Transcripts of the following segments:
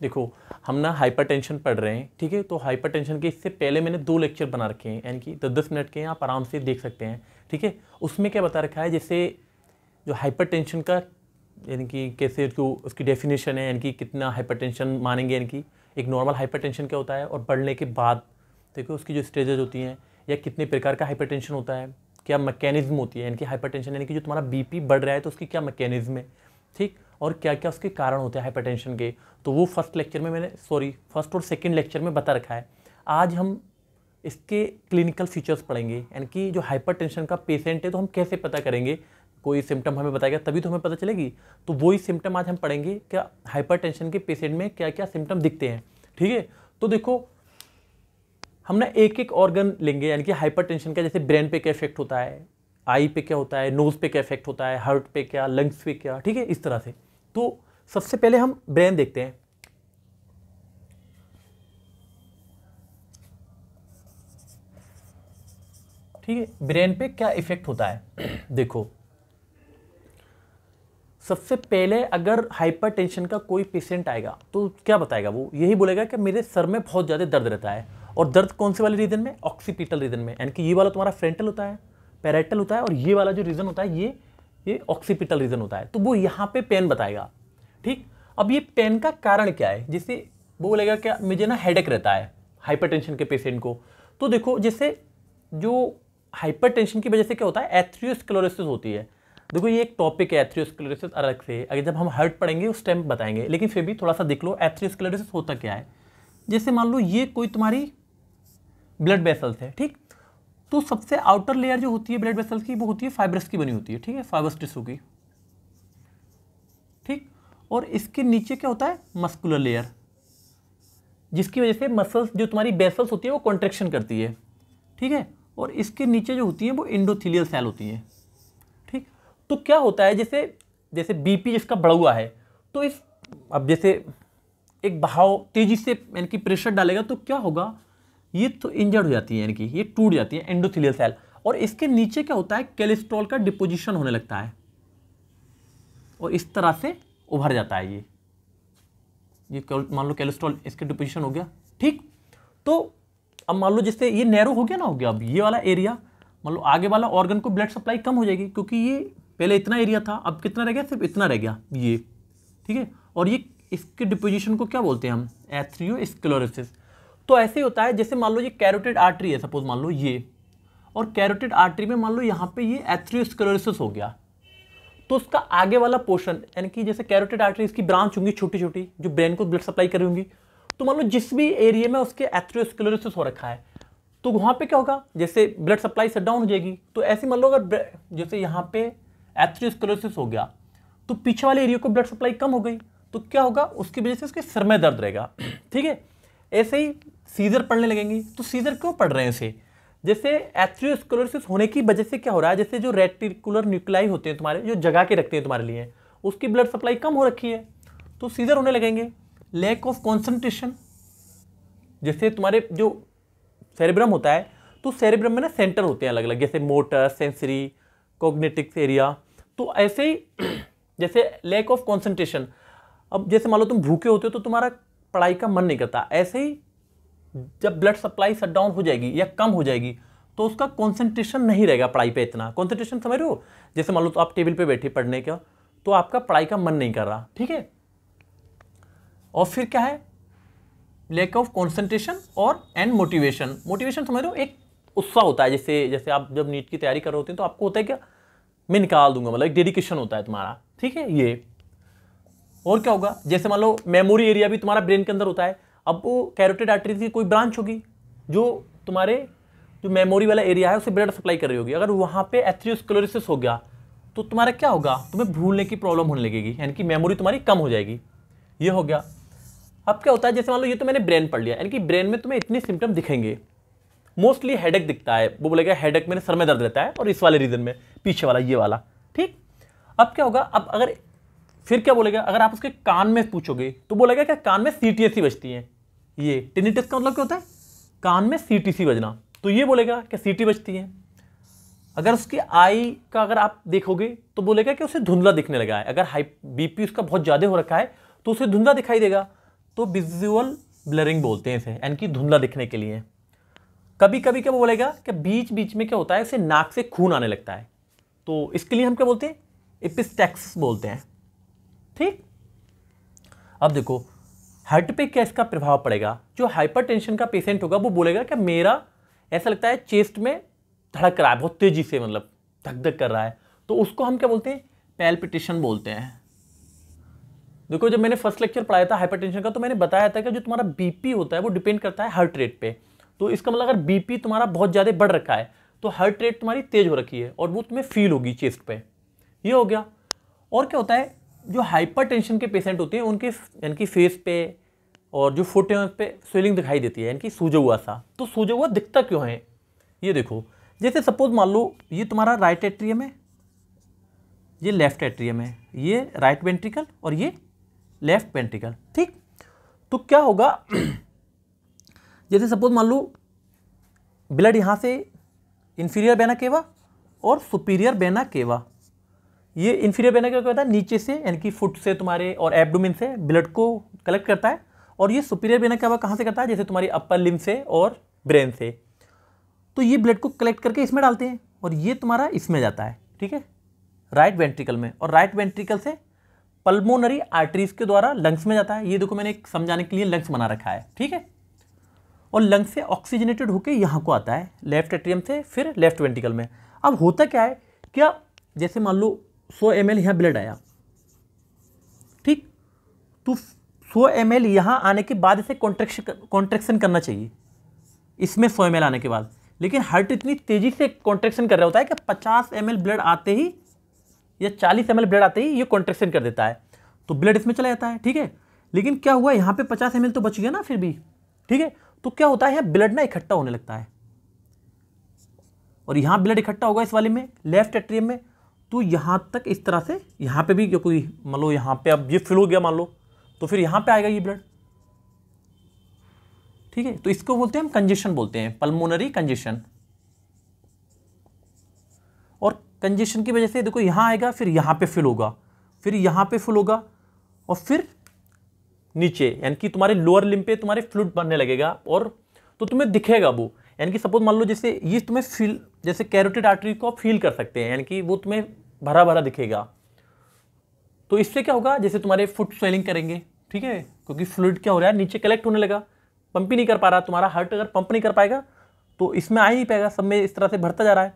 देखो हम ना हाइपरटेंशन पढ़ रहे हैं, ठीक है। तो हाइपरटेंशन के इससे पहले मैंने 2 लेक्चर बना रखे हैं, यानी कि 10-10 मिनट के, आप आराम से देख सकते हैं, ठीक है। उसमें क्या बता रखा है, जैसे जो हाइपरटेंशन का यानी कि कैसे जो उसकी डेफिनेशन है, यानी कि कितना हाइपरटेंशन मानेंगे, यानी कि एक नॉर्मल हाइपरटेंशन क्या होता है, और बढ़ने के बाद देखो उसकी जो स्टेजेस होती हैं, या कितने प्रकार का हाइपरटेंशन होता है, क्या मैकेनिज्म होती है, यानी कि हाइपरटेंशन यानी कि जो तुम्हारा बीपी बढ़ रहा है तो उसकी क्या मैकेनिज्म है, ठीक, और क्या क्या उसके कारण होते हैं हाइपरटेंशन के। तो वो फर्स्ट और सेकंड लेक्चर में बता रखा है। आज हम इसके क्लिनिकल फीचर्स पढ़ेंगे, यानी कि जो हाइपरटेंशन का पेशेंट है तो हम कैसे पता करेंगे, कोई सिम्टम हमें बताएगा तभी तो हमें पता चलेगी। तो वही सिम्टम आज हम पढ़ेंगे, क्या हाइपरटेंशन के पेशेंट में क्या क्या सिम्टम दिखते हैं, ठीक है। तो देखो हम ना एक एक ऑर्गन लेंगे, यानी कि हाइपरटेंशन का, जैसे ब्रेन पे क्या इफेक्ट होता है, आई पे क्या होता है, नोज पे क्या इफेक्ट होता है, हार्ट पे क्या, लंग्स पे क्या, ठीक है, इस तरह से। तो सबसे पहले हम ब्रेन देखते हैं। ठीक है, ब्रेन पे क्या इफेक्ट होता है देखो सबसे पहले अगर हाइपरटेंशन का कोई पेशेंट आएगा तो क्या बताएगा, वो यही बोलेगा कि मेरे सर में बहुत ज़्यादा दर्द रहता है। और दर्द कौन से वाले रीजन में, ऑक्सीपिटल रीजन में, यानी कि ये वाला तुम्हारा फ्रंटल होता है, पैराइटल होता है, और ये वाला जो रीजन होता है ये ऑक्सीपिटल रीजन होता है। तो वो यहाँ पे पेन बताएगा, ठीक। अब ये पेन का कारण क्या है, जिससे वो बोलेगा क्या मुझे ना हेडेक रहता है हाइपरटेंशन के पेशेंट को। तो देखो जैसे जो हाइपरटेंशन की वजह से क्या होता है, एथेरोस्क्लेरोसिस होती है। देखो ये एक टॉपिक है एथेरोस्क्लेरोसिस अलग से, अगर जब हम हार्ट पढ़ेंगे उस टाइम बताएंगे, लेकिन फिर भी थोड़ा सा देख लो एथेरोस्क्लेरोसिस होता क्या है। जैसे मान लो ये कोई तुम्हारी ब्लड वेसल्स है, ठीक। तो सबसे आउटर लेयर जो होती है ब्लड वेसल्स की वो होती है फाइब्रस की बनी होती है, ठीक है, फाइब्रस टिश्यू की, ठीक। और इसके नीचे क्या होता है, मस्कुलर लेयर, जिसकी वजह से मसल्स जो तुम्हारी वेसल्स होती है वो कॉन्ट्रैक्शन करती है, ठीक है। और इसके नीचे जो होती है वो एंडोथेलियल सेल होती है, ठीक। तो क्या होता है, जैसे बीपी जिसका बढ़ा हुआ है, तो अब जैसे एक बहाव तेजी से यानी कि प्रेशर डालेगा तो क्या होगा, ये तो इंजर्ड हो जाती है, यानी कि ये टूट जाती है एंडोथेलियल सेल। और इसके नीचे क्या होता है, कोलेस्ट्रॉल का डिपोजिशन होने लगता है, और इस तरह से उभर जाता है ये मान लो कोलेस्ट्रॉल इसके डिपोजिशन हो गया, ठीक। तो अब मान लो जैसे ये नैरो हो गया ना, हो गया अब ये वाला एरिया, मान लो आगे वाला ऑर्गन को ब्लड सप्लाई कम हो जाएगी, क्योंकि ये पहले इतना एरिया था, अब कितना रह गया, सिर्फ इतना रह गया ये, ठीक है। और ये इसके डिपोजिशन को क्या बोलते हैं हम, एथेरोस्क्लेरोसिस। तो ऐसे ही होता है, जैसे मान लो ये कैरोटिड आर्टरी है, सपोज मान लो ये, और कैरोटिड आर्टरी में मान लो यहाँ पे ये एथेरोस्क्लेरोसिस हो गया, तो उसका आगे वाला पोर्शन, यानी कि जैसे कैरोटिड आर्टरी इसकी ब्रांच होंगी छोटी छोटी जो ब्रेन को ब्लड सप्लाई कर रही होंगी, तो मान लो जिस भी एरिया में उसके एथेरोस्क्लेरोसिस हो रखा है तो वहाँ पे क्या होगा, जैसे ब्लड सप्लाई शट डाउन हो जाएगी। तो ऐसे मान लो अगर जैसे यहाँ पे एथेरोस्क्लेरोसिस हो गया तो पीछे वाले एरिया को ब्लड सप्लाई कम हो गई, तो क्या होगा, उसकी वजह से उसके सर में दर्द रहेगा, ठीक है। ऐसे ही सीजर पढ़ने लगेंगी, तो सीजर क्यों पढ़ रहे हैं इसे, जैसे एथेरोस्क्लेरोसिस होने की वजह से क्या हो रहा है, जैसे जो रेटिकुलर न्यूक्लाई होते हैं तुम्हारे, जो जगा के रखते हैं तुम्हारे लिए, उसकी ब्लड सप्लाई कम हो रखी है, तो सीजर होने लगेंगे। लैक ऑफ कॉन्सेंट्रेशन, जैसे तुम्हारे जो सेरेब्रम होता है, तो सेरेब्रम में ना सेंटर होते हैं अलग अलग, जैसे मोटर, सेंसरी, कॉग्निटिव एरिया। तो ऐसे ही जैसे लैक ऑफ कॉन्सेंट्रेशन, अब जैसे मान लो तुम भूखे होते हो तो तुम्हारा पढ़ाई का मन नहीं करता, ऐसे ही जब ब्लड सप्लाई शट डाउन हो जाएगी या कम हो जाएगी तो उसका कॉन्सेंट्रेशन नहीं रहेगा पढ़ाई पे, इतना कॉन्सेंट्रेशन समझ रहे हो। जैसे मान लो तो आप टेबल पे बैठे पढ़ने का, तो आपका पढ़ाई का मन नहीं कर रहा, ठीक है। और फिर क्या है, लैक ऑफ कॉन्सेंट्रेशन और एंड मोटिवेशन। मोटिवेशन समझ रहे हो, एक उत्साह होता है, जैसे आप जब नीट की तैयारी कर रहे होते हैं तो आपको होता है क्या, मैं निकाल दूंगा, मतलब एक डेडिकेशन होता है तुम्हारा, ठीक है ये। और क्या होगा, जैसे मान लो मेमोरी एरिया भी तुम्हारा ब्रेन के अंदर होता है, अब वो कैरोटिड आर्टरी की कोई ब्रांच होगी जो तुम्हारे जो मेमोरी वाला एरिया है उसे ब्लड सप्लाई कर रही होगी, अगर वहाँ पे एथेरोस्क्लेरोसिस हो गया तो तुम्हारा क्या होगा, तुम्हें भूलने की प्रॉब्लम होने लगेगी, यानी कि मेमोरी तुम्हारी कम हो जाएगी, ये हो गया। अब क्या होता है, जैसे मान लो ये तो मैंने ब्रेन पढ़ लिया, यानी कि ब्रेन में तुम्हें इतने सिम्टम दिखेंगे, मोस्टली हेडेक दिखता है, वो बोलेगा हेडेक मेरे सर में दर्द रहता है, और इस वाले रीजन में पीछे वाला ये वाला, ठीक। अब क्या होगा, अब अगर फिर क्या बोलेगा, अगर आप उसके कान में पूछोगे तो बोलेगा क्या कान में सीटीएसी बजती है, ये टिनिटस का मतलब क्या होता है, कान में सीटीसी बजना, तो ये बोलेगा क्या सीटी बजती है। अगर उसकी आई का अगर आप देखोगे तो बोलेगा कि उसे धुंधला दिखने लगा है, अगर हाई बीपी उसका बहुत ज़्यादा हो रखा है तो उसे धुंधला दिखाई देगा। तो विजुअल ब्लरिंग बोलते हैं इसे, यानी कि धुंधला दिखने के लिए। कभी कभी क्या बोलेगा कि बीच बीच में क्या होता है, इसे नाक से खून आने लगता है, तो इसके लिए हम क्या बोलते हैं, एपिस्टैक्सिस बोलते हैं। ठीक, अब देखो हार्ट पे क्या इसका प्रभाव पड़ेगा। जो हाइपरटेंशन का पेशेंट होगा वो बोलेगा कि मेरा ऐसा लगता है चेस्ट में धड़क रहा है बहुत तेजी से, मतलब धक धक कर रहा है, तो उसको हम क्या बोलते हैं, पैल्पिटेशन बोलते हैं। देखो जब मैंने फर्स्ट लेक्चर पढ़ाया था हाइपरटेंशन का, तो मैंने बताया था कि जो तुम्हारा बीपी होता है वो डिपेंड करता है हार्ट रेट पे। तो इसका मतलब अगर बीपी तुम्हारा बहुत ज़्यादा बढ़ रखा है तो हार्ट रेट तुम्हारी तेज हो रखी है और वो तुम्हें फील होगी चेस्ट पे, ये हो गया। और क्या होता है, जो हाइपरटेंशन के पेशेंट होते हैं उनके यानी कि फेस पे और जो फुट है उस पर स्वेलिंग दिखाई देती है, यानी कि सूजा हुआ सा। तो सूजा हुआ दिखता क्यों है, ये देखो, जैसे सपोज मान लो ये तुम्हारा राइट एट्रियम है, ये लेफ्ट एट्रियम है, ये राइट वेंट्रिकल और ये लेफ्ट वेंट्रिकल। ठीक, तो क्या होगा, जैसे सपोज मान लो ब्लड यहाँ से इंफीरियर वेना केवा और सुपीरियर वेना केवा, ये इंफीरियर वेना केवा क्या होता है, नीचे से यानी कि फुट से तुम्हारे और एब्डोमेन से ब्लड को कलेक्ट करता है, और ये सुपीरियर वेना केवा कहाँ से करता है, जैसे तुम्हारी अपर लिम्ब से और ब्रेन से। तो ये ब्लड को कलेक्ट करके इसमें डालते हैं और ये तुम्हारा इसमें जाता है, ठीक है, राइट वेंट्रिकल में, और राइट वेंट्रिकल से पल्मोनरी आर्टरीज के द्वारा लंग्स में जाता है। ये देखो मैंने एक समझाने के लिए लंग्स बना रखा है, ठीक है, और लंग्स से ऑक्सीजनेटेड होकर यहाँ को आता है लेफ्ट एट्रियम से, फिर लेफ्ट वेंट्रिकल में। अब होता क्या है, क्या जैसे मान लो 100 ml यहाँ ब्लड आया, ठीक, तो 100 ml यहाँ आने के बाद इसे कॉन्ट्रैक्शन करना चाहिए, इसमें 100 ml आने के बाद, लेकिन हार्ट इतनी तेजी से कॉन्ट्रैक्शन कर रहा होता है कि 50 ml ब्लड आते ही या 40 ml ब्लड आते ही ये कॉन्ट्रैक्शन कर देता है, तो ब्लड इसमें चला जाता है, ठीक है। लेकिन क्या हुआ, यहाँ पे 50 ml तो बच गया ना फिर भी, ठीक है, तो क्या होता है, यहाँ ब्लड ना इकट्ठा होने लगता है, और यहाँ ब्लड इकट्ठा होगा इस वाले में लेफ्ट एट्रियम में, तो यहाँ तक इस तरह से, यहाँ पे भी कोई मान लो यहाँ पे अब ये फिल हो गया मान लो, तो फिर यहाँ पे आएगा ये ब्लड, ठीक है। तो इसको बोलते हैं हम कंजेशन बोलते हैं, पल्मोनरी कंजेशन। और कंजेशन की वजह से देखो यहाँ आएगा, फिर यहाँ पे फिल होगा, फिर यहाँ पे फिल होगा, और फिर नीचे यानी कि तुम्हारे लोअर लिम्ब पे तुम्हारे फ्लूइड बनने लगेगा, और तो तुम्हें दिखेगा वो, यानी कि सपोज मान लो जैसे ये तुम्हें फील, जैसे कैरोटिड आर्टरी को आप फील कर सकते हैं, यानी कि वो तुम्हें भरा भरा दिखेगा। तो इससे क्या होगा, जैसे तुम्हारे फुट स्वेलिंग करेंगे, ठीक है, क्योंकि फ्लूइड क्या हो रहा है, नीचे कलेक्ट होने लगा, पंप ही नहीं कर पा रहा, तुम्हारा हार्ट अगर पंप नहीं कर पाएगा तो इसमें आ ही नहीं पाएगा, सब में इस तरह से भरता जा रहा है।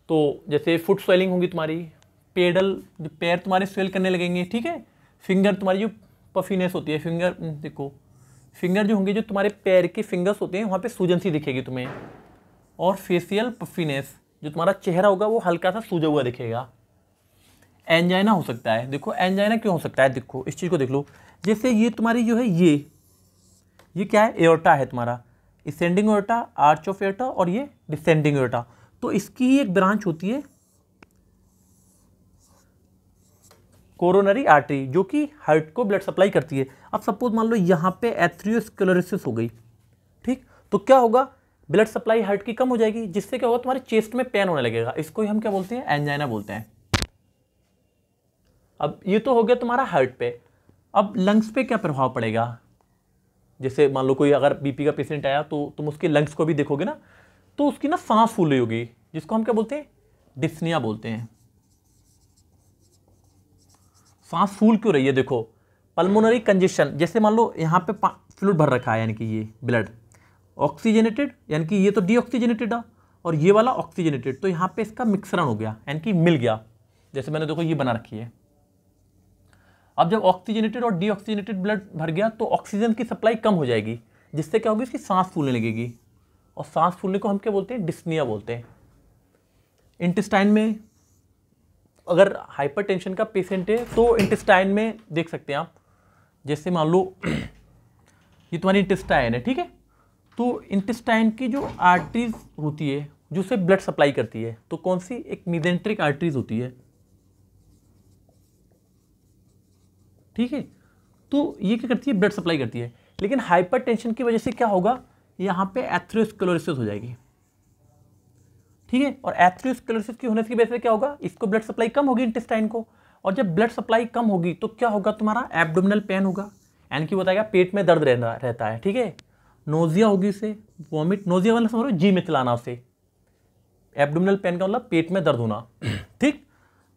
तो जैसे फुट स्वेलिंग होगी तुम्हारी, पेडल जो पैर तुम्हारे स्वेल करने लगेंगे, ठीक है, फिंगर तुम्हारी जो पफीनेस होती है, फिंगर देखो, फिंगर जो होंगे, जो तुम्हारे पैर के फिंगर्स होते हैं वहाँ पे सूजन सी दिखेगी तुम्हें, और फेशियल पफीनेस, जो तुम्हारा चेहरा होगा वो हल्का सा सूजा हुआ दिखेगा। एंजाइना हो सकता है, देखो एंजाइना क्यों हो सकता है, देखो इस चीज़ को देख लो, जैसे ये तुम्हारी जो है ये क्या है, एओर्टा है तुम्हारा, ascending aorta, arch of aorta, और ये डिसेंडिंग एओर्टा। तो इसकी ही एक ब्रांच होती है कोरोनरी आर्टरी, जो कि हार्ट को ब्लड सप्लाई करती है। अब सपोज मान लो यहाँ पे एथेरोस्क्लेरोसिस हो गई, ठीक, तो क्या होगा, ब्लड सप्लाई हार्ट की कम हो जाएगी, जिससे क्या होगा, तुम्हारे चेस्ट में पेन होने लगेगा, इसको ही हम क्या बोलते हैं, एंजाइना बोलते हैं। अब ये तो हो गया तुम्हारा हार्ट पे। अब लंग्स पे क्या प्रभाव पड़ेगा, जैसे मान लो कोई अगर बीपी का पेशेंट आया तो तुम उसके लंग्स को भी देखोगे ना, तो उसकी ना सांस फूल रही होगी, जिसको हम क्या बोलते हैं, डिस्निया बोलते हैं। सांस फूल क्यों रही है, देखो पल्मोनरी कंजेशन, जैसे मान लो यहाँ पे फ्लूइड भर रखा है, यानी कि ये ब्लड ऑक्सीजनेटेड, यानी कि ये तो डीऑक्सीजनेटेड है और ये वाला ऑक्सीजनेटेड, तो यहाँ पे इसका मिश्रण हो गया, यानी कि मिल गया, जैसे मैंने देखो ये बना रखी है। अब जब ऑक्सीजनेटेड और डीऑक्सीजनेटेड ब्लड भर गया तो ऑक्सीजन की सप्लाई कम हो जाएगी, जिससे क्या होगी, इसकी सांस फूलने लगेगी, और सांस फूलने को हम क्या बोलते हैं, डिस्निया बोलते हैं। इंटेस्टाइन में अगर हाइपरटेंशन का पेशेंट है तो इंटेस्टाइन में देख सकते हैं आप, जैसे मान लो ये तुम्हारी इंटेस्टाइन है, ठीक है, तो इंटेस्टाइन की जो आर्टरीज होती है जो उसे ब्लड सप्लाई करती है, तो कौन सी, एक मीजेंट्रिक आर्टरीज होती है, ठीक है, तो ये क्या करती है, ब्लड सप्लाई करती है। लेकिन हाइपरटेंशन की वजह से क्या होगा, यहाँ पे एथेरोस्क्लेरोसिस हो जाएगी, ठीक है, और एथेरोस्क्लेरोसिस की होने की वजह से क्या होगा, इसको ब्लड सप्लाई कम होगी इंटेस्टाइन को, और जब ब्लड सप्लाई कम होगी तो क्या होगा, तुम्हारा एब्डोमिनल पेन होगा, यानी कि बताएगा पेट में दर्द रहता है, ठीक है। नोजिया होगी इससे, वॉमिट, नोजिया वाला समझ, जी में चलाना उसे, एब्डोमिनल पेन का मतलब पेट में दर्द होना, ठीक।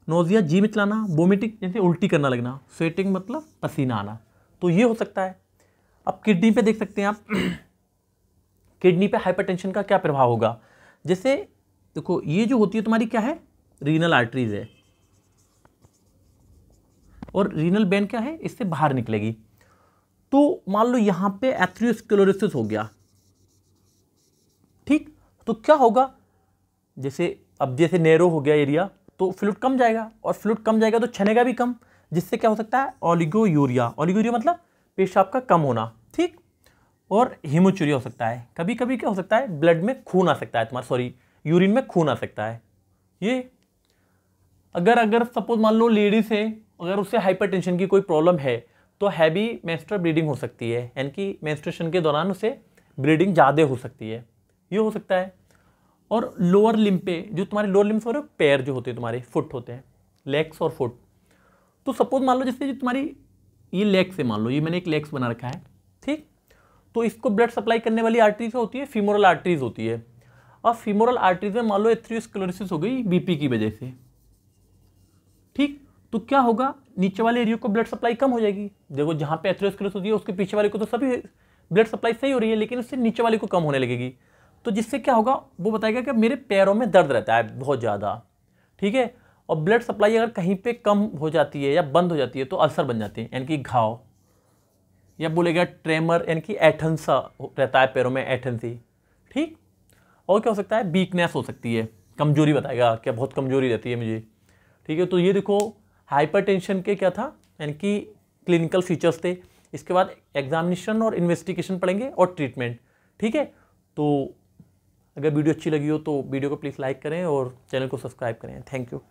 नोजिया, जी में चलाना, वोमिटिंग जैसे उल्टी करना लगना, स्वेटिंग मतलब पसीना आना, तो ये हो सकता है। अब किडनी पे देख सकते हैं आप, किडनी पे हाइपरटेंशन का क्या प्रभाव होगा। जैसे देखो ये जो होती है तुम्हारी क्या है, रीनल आर्टरीज है, और रीनल वेन क्या है, इससे बाहर निकलेगी। तो मान लो यहां पे एथेरोस्क्लेरोसिस हो गया, ठीक, तो क्या होगा, जैसे अब जैसे नैरो हो गया एरिया, तो फ्लूइड कम जाएगा, और फ्लूइड कम जाएगा तो छनेगा भी कम, जिससे क्या हो सकता है, ओलिगोयूरिया, ओलिगोयूरिया मतलब पेशाब का कम होना, ठीक। और हीमोचूरिया हो सकता है, कभी कभी क्या हो सकता है, ब्लड में खून आ सकता है तुम्हारा, सॉरी यूरिन में खून आ सकता है। ये अगर सपोज मान लो लेडीज है, अगर उससे हाइपरटेंशन की कोई प्रॉब्लम है तो हैवी मेंस्ट्रुअल ब्लीडिंग हो सकती है, यानी कि मेंस्ट्रुएशन के दौरान उसे ब्लीडिंग ज़्यादा हो सकती है, ये हो सकता है। और लोअर लिम्ब पे, जो तुम्हारे लोअर लिम्ब हो, पैर जो होते हैं तुम्हारे, फुट होते हैं, लेग्स और फुट, तो सपोज मान लो जैसे जो तुम्हारी ये लेग्स है, मान लो ये मैंने एक लेग्स बना रखा है, ठीक, तो इसको ब्लड सप्लाई करने वाली आर्टरीज होती है, फीमोरल आर्टरीज होती है। और फीमोरल आर्टरीज में मान लो एथेरोस्क्लेरोसिस हो गई बीपी की वजह से, ठीक, तो क्या होगा, नीचे वाले एरिया को ब्लड सप्लाई कम हो जाएगी। देखो जहां पे एथेरोस्क्लेरोसिस होती है उसके पीछे वाले को तो सभी ब्लड सप्लाई सही हो रही है, लेकिन उससे नीचे वाले को कम होने लगेगी, तो जिससे क्या होगा, वो बताएगा कि मेरे पैरों में दर्द रहता है बहुत ज़्यादा, ठीक है। और ब्लड सप्लाई अगर कहीं पे कम हो जाती है या बंद हो जाती है तो अल्सर बन जाते हैं, यानी कि घाव, या बोलेगा ट्रेमर, यानी कि ऐठन सा रहता है पैरों में, ऐठन सी, ठीक। और क्या हो सकता है, वीकनेस हो सकती है, कमजोरी बताएगा, क्या बहुत कमजोरी रहती है मुझे, ठीक है। तो ये देखो हाइपरटेंशन के क्या था, यानी कि क्लिनिकल फीचर्स थे। इसके बाद एग्जामिनेशन और इन्वेस्टिगेशन पढ़ेंगे और ट्रीटमेंट, ठीक है। तो अगर वीडियो अच्छी लगी हो तो वीडियो को प्लीज़ लाइक करें और चैनल को सब्सक्राइब करें। Thank you.